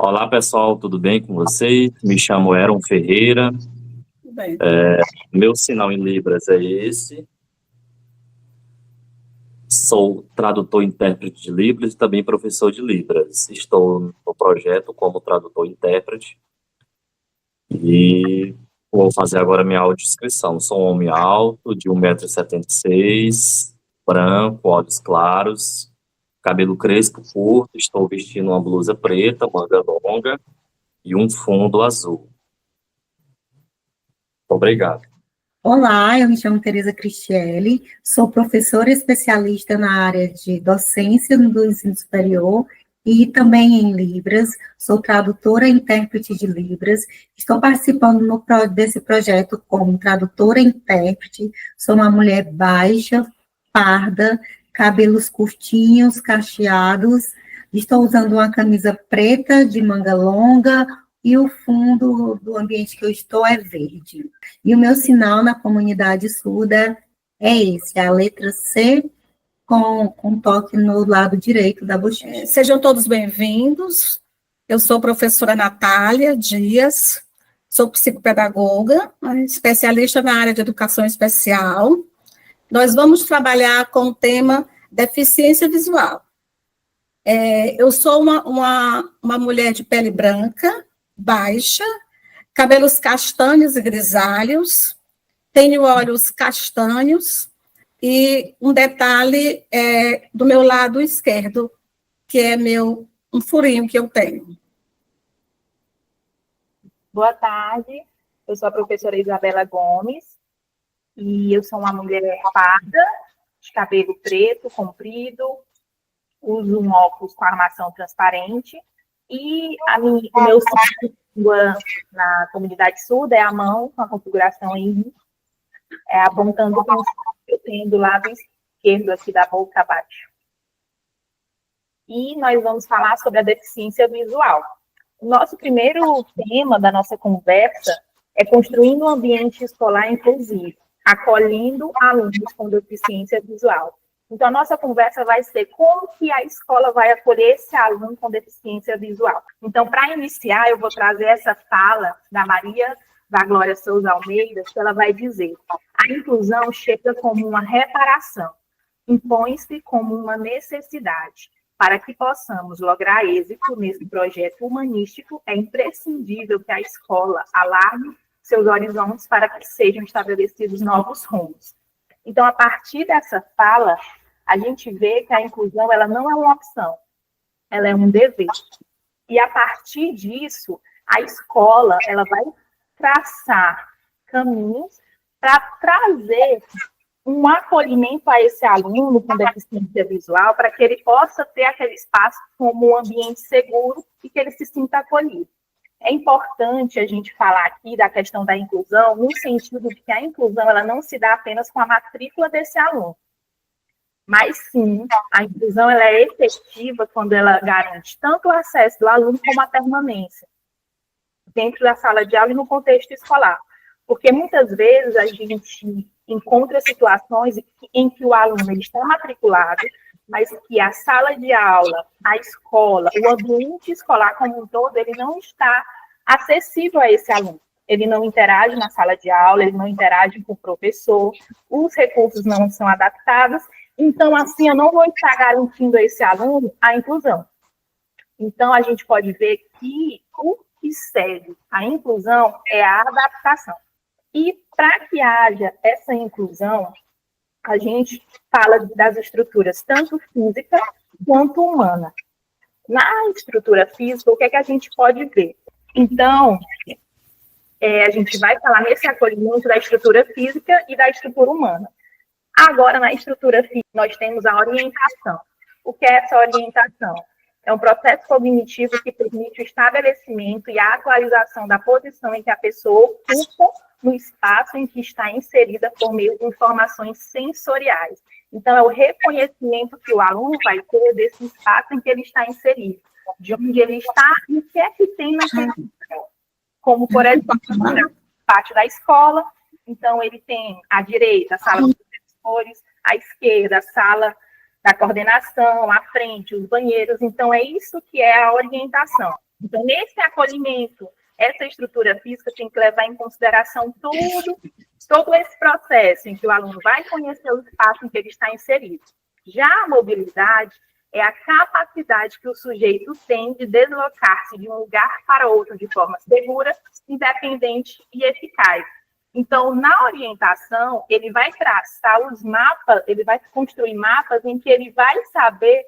Olá, pessoal, tudo bem com vocês? Me chamo Eron Ferreira. Bem, Meu sinal em Libras é esse. Sou tradutor e intérprete de Libras e também professor de Libras. Estou no projeto como tradutor e intérprete e vou fazer agora minha audiodescrição. Sou um homem alto, de 1,76 m, branco, olhos claros, cabelo crespo curto, estou vestindo uma blusa preta, manga longa e um fundo azul. Obrigado. olá, eu me chamo Tereza Cristielli, sou professora especialista na área de docência do ensino superior e também em Libras, sou tradutora e intérprete de Libras, estou participando desse projeto como tradutora e intérprete, sou uma mulher baixa, parda, cabelos curtinhos, cacheados, estou usando uma camisa preta de manga longa e o fundo do ambiente que eu estou é verde. E o meu sinal na comunidade surda é esse, a letra C com toque no lado direito da bochecha. Sejam todos bem-vindos. Eu sou a professora Natália Dias, sou psicopedagoga, especialista na área de educação especial. Nós vamos trabalhar com o tema deficiência visual. Eu sou uma mulher de pele branca, baixa, cabelos castanhos e grisalhos, tenho olhos castanhos e um detalhe do meu lado esquerdo, que é um furinho que eu tenho. Boa tarde, eu sou a professora Isabela Gomes e eu sou uma mulher parda, de cabelo preto, comprido, uso um óculos com armação transparente e o meu símbolo na comunidade surda é a mão com a configuração em apontando para o que eu tenho do lado esquerdo aqui da boca abaixo. E nós vamos falar sobre a deficiência visual. O nosso primeiro tema da nossa conversa é construindo um ambiente escolar inclusivo, acolhendo alunos com deficiência visual. Então, a nossa conversa vai ser como que a escola vai acolher esse aluno com deficiência visual. Então, para iniciar, eu vou trazer essa fala da Maria da Glória Souza Almeida, que ela vai dizer: a inclusão chega como uma reparação, impõe-se como uma necessidade. Para que possamos lograr êxito nesse projeto humanístico, é imprescindível que a escola alargue seus horizontes para que sejam estabelecidos novos rumos. Então, a partir dessa fala, a gente vê que a inclusão ela não é uma opção, ela é um dever. E a partir disso, a escola ela vai traçar caminhos para trazer um acolhimento a esse aluno com deficiência visual, para que ele possa ter aquele espaço como um ambiente seguro e que ele se sinta acolhido. É importante a gente falar aqui da questão da inclusão, no sentido de que a inclusão ela não se dá apenas com a matrícula desse aluno, mas sim, a inclusão ela é efetiva quando ela garante tanto o acesso do aluno como a permanência dentro da sala de aula e no contexto escolar. Porque muitas vezes a gente encontra situações em que o aluno ele está matriculado, mas que a sala de aula, a escola, o ambiente escolar como um todo, ele não está acessível a esse aluno. Ele não interage na sala de aula, ele não interage com o professor, os recursos não são adaptados, então, assim, eu não vou estar garantindo a esse aluno a inclusão. Então, a gente pode ver que o que segue a inclusão é a adaptação. E para que haja essa inclusão, a gente fala das estruturas tanto física quanto humana. Na estrutura física, o que é que a gente pode ver? Então, a gente vai falar nesse acolhimento da estrutura física e da estrutura humana. Agora, na estrutura física, nós temos a orientação. O que é essa orientação? É um processo cognitivo que permite o estabelecimento e a atualização da posição em que a pessoa ocupa no espaço em que está inserida por meio de informações sensoriais. Então, é o reconhecimento que o aluno vai ter desse espaço em que ele está inserido, de onde ele está e o que é que tem naquele espaço. Como, por exemplo, parte da escola, então ele tem à direita a sala dos professores, à esquerda a sala da coordenação, à frente os banheiros, então é isso que é a orientação. Então, nesse acolhimento, essa estrutura física tem que levar em consideração todo esse processo em que o aluno vai conhecer o espaço em que ele está inserido. Já a mobilidade é a capacidade que o sujeito tem de deslocar-se de um lugar para outro de forma segura, independente e eficaz. Então, na orientação, ele vai traçar os mapas, ele vai construir mapas em que ele vai saber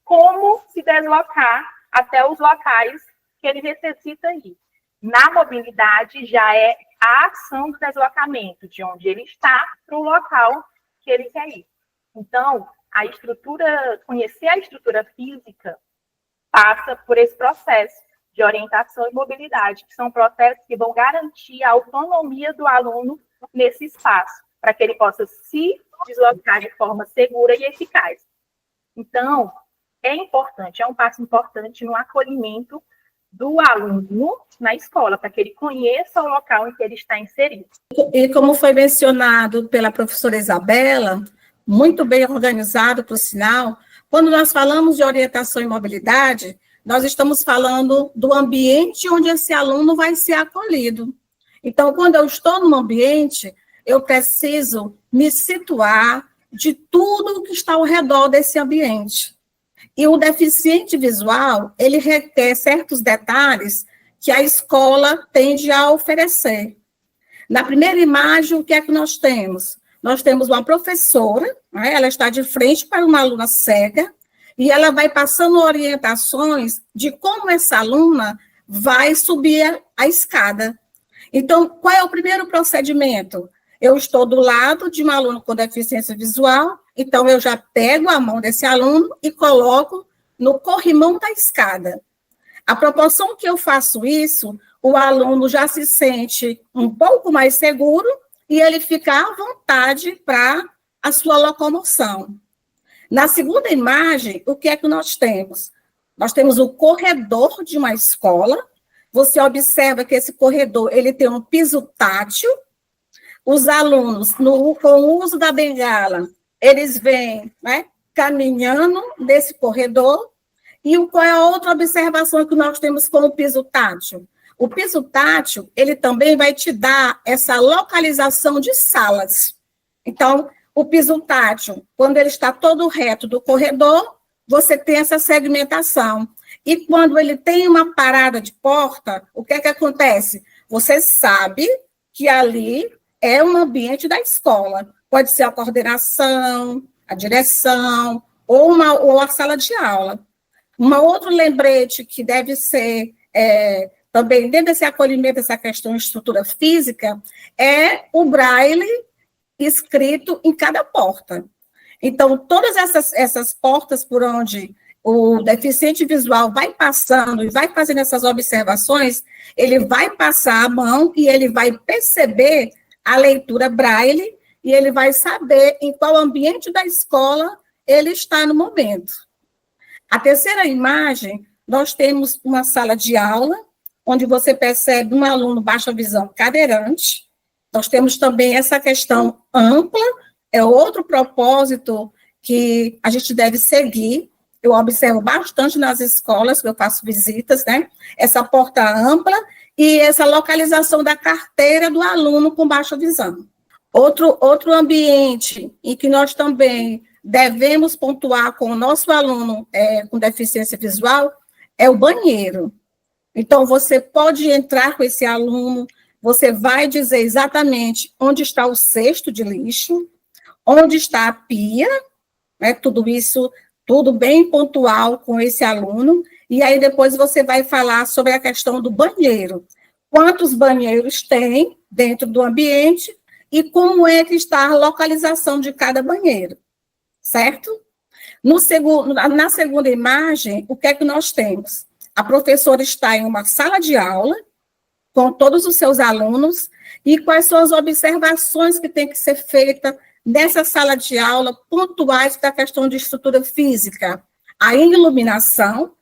como se deslocar até os locais que ele necessita ir. Na mobilidade, já é a ação do deslocamento, de onde ele está para o local que ele quer ir. Então, conhecer a estrutura física passa por esse processo de orientação e mobilidade, que são processos que vão garantir a autonomia do aluno nesse espaço, para que ele possa se deslocar de forma segura e eficaz. Então, é importante, é um passo importante no acolhimento do aluno na escola, para que ele conheça o local em que ele está inserido. E como foi mencionado pela professora Isabela, muito bem organizado, por sinal, quando nós falamos de orientação e mobilidade, nós estamos falando do ambiente onde esse aluno vai ser acolhido. Então, quando eu estou num ambiente, eu preciso me situar de tudo que está ao redor desse ambiente. E o deficiente visual, ele requer certos detalhes que a escola tende a oferecer. Na primeira imagem, o que é que nós temos? Nós temos uma professora, né, ela está de frente para uma aluna cega, e ela vai passando orientações de como essa aluna vai subir a escada. Então, qual é o primeiro procedimento? Eu estou do lado de um aluno com deficiência visual, então eu já pego a mão desse aluno e coloco no corrimão da escada. A proporção que eu faço isso, o aluno já se sente um pouco mais seguro e ele fica à vontade para a sua locomoção. Na segunda imagem, o que é que nós temos? Nós temos o corredor de uma escola. Você observa que esse corredor ele tem um piso tátil. Os alunos, com o uso da bengala, eles vêm, né, caminhando nesse corredor. E qual é a outra observação que nós temos com o piso tátil? O piso tátil, ele também vai te dar essa localização de salas. Então, o piso tátil, quando ele está todo reto do corredor, você tem essa segmentação. E quando ele tem uma parada de porta, o que é que acontece? Você sabe que ali é um ambiente da escola. Pode ser a coordenação, a direção, ou a sala de aula. Outro lembrete que deve ser também dentro desse acolhimento, essa questão de estrutura física, é o braille escrito em cada porta. Então, todas essas portas por onde o deficiente visual vai passando e vai fazendo essas observações, ele vai passar a mão e ele vai perceber a leitura braille e ele vai saber em qual ambiente da escola ele está no momento. A terceira imagem, nós temos uma sala de aula, onde você percebe um aluno baixa visão cadeirante. Nós temos também essa questão ampla, é outro propósito que a gente deve seguir. Eu observo bastante nas escolas, que eu faço visitas, né? Essa porta ampla e essa localização da carteira do aluno com baixa visão. Outro ambiente em que nós também devemos pontuar com o nosso aluno com deficiência visual é o banheiro. Então, você pode entrar com esse aluno, você vai dizer exatamente onde está o cesto de lixo, onde está a pia, né, tudo isso, tudo bem pontual com esse aluno, e aí depois você vai falar sobre a questão do banheiro. Quantos banheiros tem dentro do ambiente e como é que está a localização de cada banheiro, certo? Na segunda imagem, o que é que nós temos? A professora está em uma sala de aula, com todos os seus alunos, e quais são as observações que tem que ser feitas nessa sala de aula, pontuais da questão de estrutura física. A iluminação,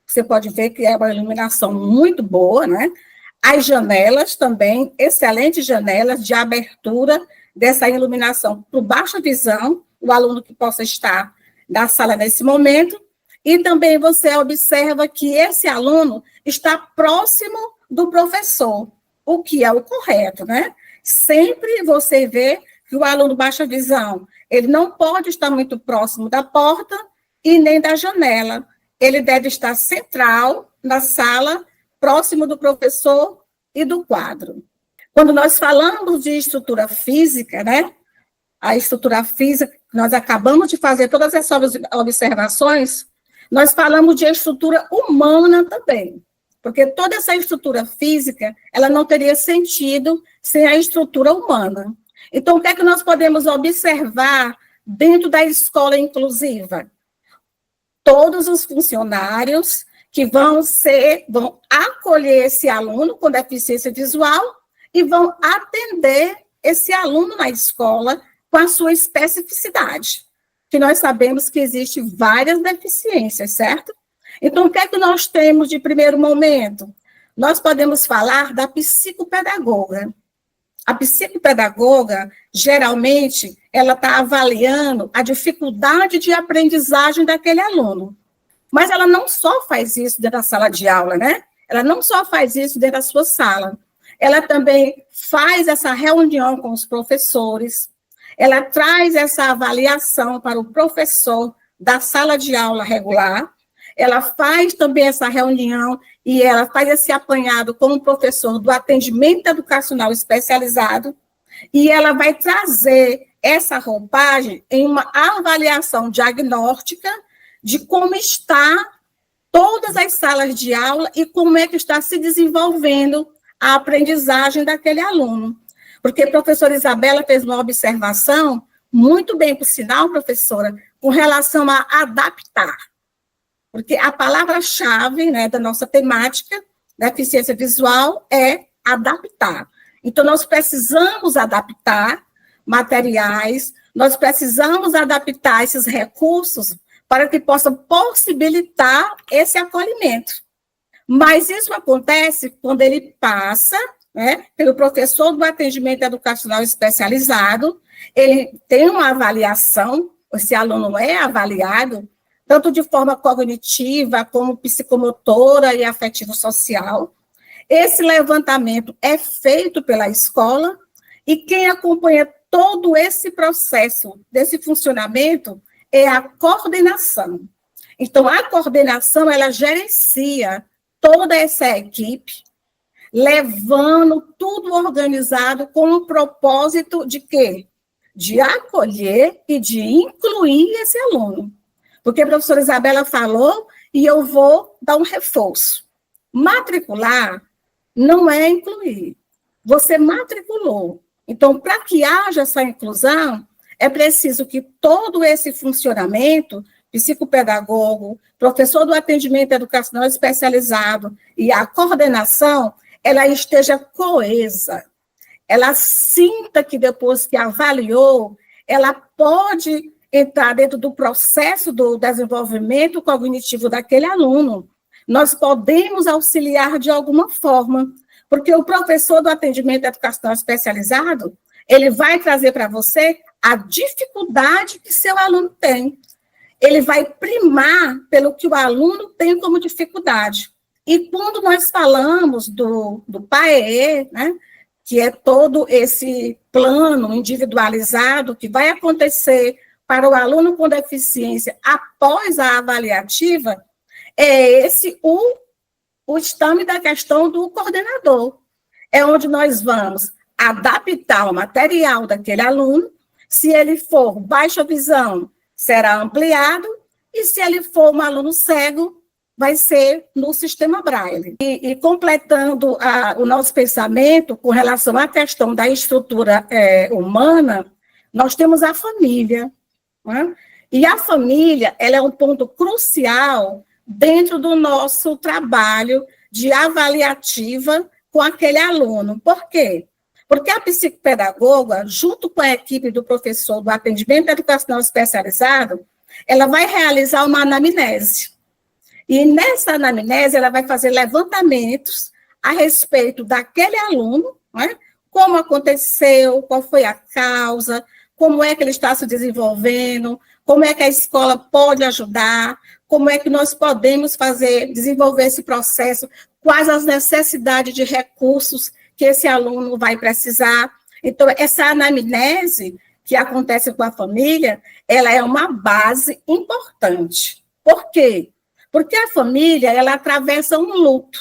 você pode ver que é uma iluminação muito boa, né? As janelas também, excelentes janelas de abertura dessa iluminação por baixa visão, o aluno que possa estar na sala nesse momento, E também você observa que esse aluno está próximo do professor, o que é o correto, né? Sempre você vê que o aluno baixa visão, ele não pode estar muito próximo da porta e nem da janela. Ele deve estar central na sala, próximo do professor e do quadro. Quando nós falamos de estrutura física, né? A estrutura física, nós acabamos de fazer todas essas observações, nós falamos de estrutura humana também, porque toda essa estrutura física, ela não teria sentido sem a estrutura humana. Então, o que é que nós podemos observar dentro da escola inclusiva? Todos os funcionários que vão acolher esse aluno com deficiência visual e vão atender esse aluno na escola com a sua especificidade, que nós sabemos que existem várias deficiências, certo? Então, o que é que nós temos de primeiro momento? Nós podemos falar da psicopedagoga. A psicopedagoga, geralmente, ela está avaliando a dificuldade de aprendizagem daquele aluno. Mas ela não só faz isso dentro da sala de aula, né? Ela não só faz isso dentro da sua sala. Ela também faz essa reunião com os professores, ela traz essa avaliação para o professor da sala de aula regular, ela faz também essa reunião e ela faz esse apanhado com o professor do atendimento educacional especializado e ela vai trazer essa roupagem em uma avaliação diagnóstica de como está todas as salas de aula e como é que está se desenvolvendo a aprendizagem daquele aluno. Porque a professora Isabela fez uma observação, muito bem, por sinal, professora, com relação a adaptar. Porque a palavra-chave, né, da nossa temática, da eficiência visual, é adaptar. Então, nós precisamos adaptar materiais, nós precisamos adaptar esses recursos para que possam possibilitar esse acolhimento. Mas isso acontece quando ele passa, né, pelo professor do atendimento educacional especializado, ele tem uma avaliação, esse aluno é avaliado, tanto de forma cognitiva, como psicomotora e afetivo-social. Esse levantamento é feito pela escola, e quem acompanha todo esse processo, desse funcionamento, é a coordenação. Então, a coordenação, ela gerencia toda essa equipe, levando tudo organizado com o propósito de quê? De acolher e de incluir esse aluno. Porque a professora Isabela falou, e eu vou dar um reforço. Matricular não é incluir. Você matriculou. Então, para que haja essa inclusão, é preciso que todo esse funcionamento, psicopedagogo, professor do atendimento educacional especializado e a coordenação, ela esteja coesa. Ela sinta que depois que avaliou, ela pode entrar dentro do processo do desenvolvimento cognitivo daquele aluno. Nós podemos auxiliar de alguma forma, porque o professor do atendimento educacional especializado, ele vai trazer para você a dificuldade que seu aluno tem. Ele vai primar pelo que o aluno tem como dificuldade. E quando nós falamos do PAEE, né, que é todo esse plano individualizado que vai acontecer para o aluno com deficiência após a avaliativa, é esse o estame da questão do coordenador. É onde nós vamos adaptar o material daquele aluno. Se ele for baixa visão, será ampliado, e se ele for um aluno cego, vai ser no sistema Braille. E completando o nosso pensamento com relação à questão da estrutura humana, nós temos a família, né? E a família, ela é um ponto crucial dentro do nosso trabalho de avaliativa com aquele aluno. Por quê? Porque a psicopedagoga, junto com a equipe do professor do atendimento educacional especializado, ela vai realizar uma anamnese. E nessa anamnese, ela vai fazer levantamentos a respeito daquele aluno, né? Como aconteceu, qual foi a causa, como é que ele está se desenvolvendo, como é que a escola pode ajudar, como é que nós podemos desenvolver esse processo, quais as necessidades de recursos que esse aluno vai precisar. Então, essa anamnese que acontece com a família, ela é uma base importante. Por quê? Porque a família, ela atravessa um luto.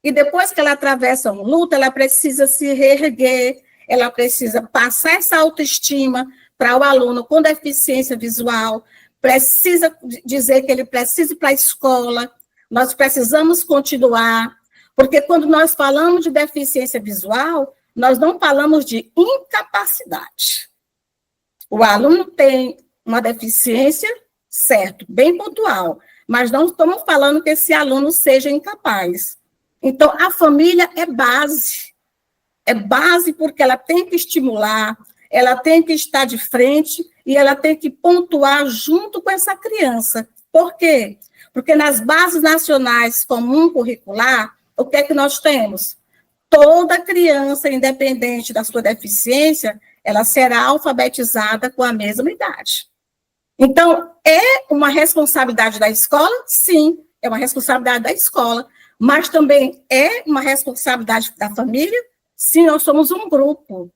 E depois que ela atravessa um luto, ela precisa se reerguer, ela precisa passar essa autoestima para o aluno com deficiência visual, precisa dizer que ele precisa ir para a escola, nós precisamos continuar, porque quando nós falamos de deficiência visual, nós não falamos de incapacidade. O aluno tem uma deficiência, certo, bem pontual, mas não estamos falando que esse aluno seja incapaz. Então, a família é base porque ela tem que estimular, ela tem que estar de frente e ela tem que pontuar junto com essa criança. Por quê? Porque nas bases nacionais comum curricular, o que é que nós temos? Toda criança, independente da sua deficiência, ela será alfabetizada com a mesma idade. Então, é uma responsabilidade da escola? Sim, é uma responsabilidade da escola, mas também é uma responsabilidade da família? Sim, nós somos um grupo.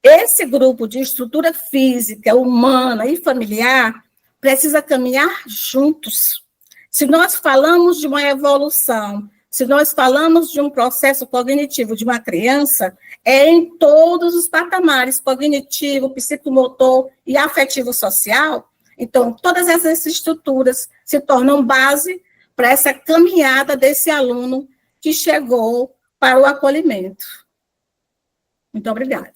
Esse grupo de estrutura física, humana e familiar precisa caminhar juntos. Se nós falamos de uma evolução, se nós falamos de um processo cognitivo de uma criança, é em todos os patamares, cognitivo, psicomotor e afetivo-social. Então, todas essas estruturas se tornam base para essa caminhada desse aluno que chegou para o acolhimento. Muito obrigada.